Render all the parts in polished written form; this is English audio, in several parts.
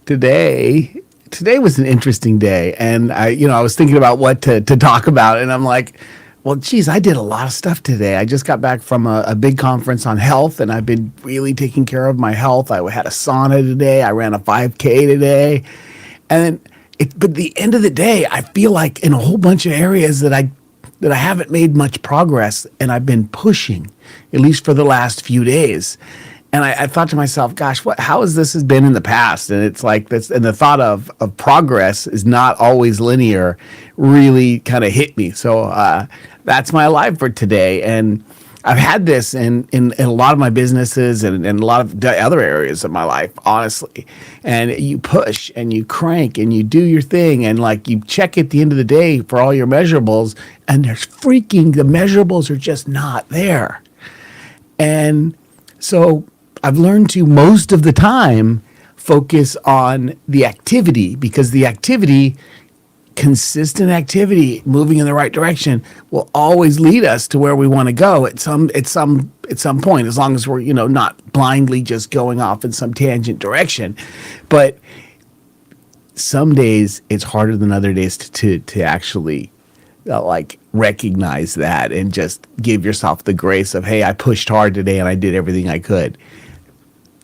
Today was an interesting day, and I was thinking about what to talk about, and I'm like, well, geez, I did a lot of stuff today. I just got back from a big conference on health, and I've been really taking care of my health. I had a sauna today. I ran a 5K today, and but at the end of the day, I feel like in a whole bunch of areas that I haven't made much progress, and I've been pushing, at least for the last few days. And I thought to myself, gosh, how has this been in the past? And it's like this, and the thought of progress is not always linear really kind of hit me. So that's my life for today. And I've had this in a lot of my businesses and a lot of other areas of my life, honestly. And you push and you crank and you do your thing, and like you check at the end of the day for all your measurables, and the measurables are just not there. And so I've learned to, most of the time, focus on the activity, because the activity, consistent activity, moving in the right direction, will always lead us to where we want to go at some point, as long as we're not blindly just going off in some tangent direction. But some days it's harder than other days to actually like recognize that and just give yourself the grace of, hey, I pushed hard today and I did everything I could.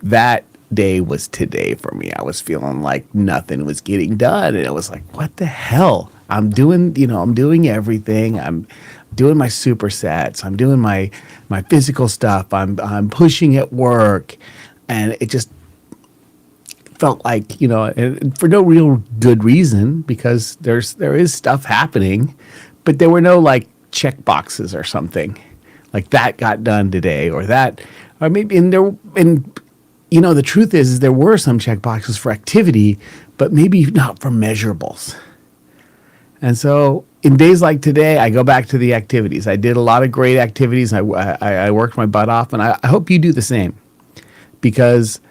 That day was today for me. I was feeling like nothing was getting done, and it was like, what the hell? I'm doing everything. I'm doing my supersets. I'm doing my physical stuff. I'm pushing at work, and it just felt like, and for no real good reason, because there is stuff happening, but there were no like check boxes or something like that got done today, or maybe the truth is there were some check boxes for activity, but maybe not for measurables. And so in days like today, I go back to the activities. I did a lot of great activities. I worked my butt off, and I hope you do the same, because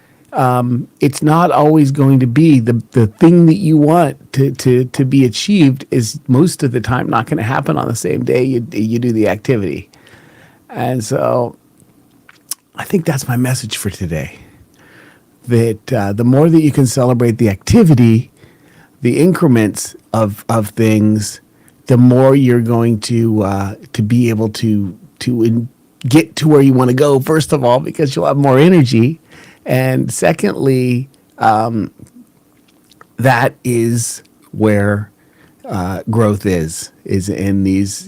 it's not always going to be the thing that you want to be achieved is most of the time not going to happen on the same day you do the activity. And so I think that's my message for today. That the more that you can celebrate the activity, the increments of things, the more you're going to be able to get to where you want to go. First of all, because you'll have more energy, and secondly, that is where growth is in these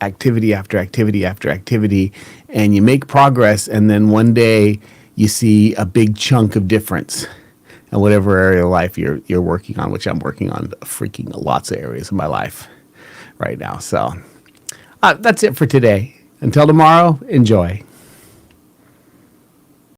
activity after activity after activity, and you make progress, and then one day you see a big chunk of difference in whatever area of life you're working on, which I'm working on freaking lots of areas of my life right now. So that's it for today. Until tomorrow, enjoy.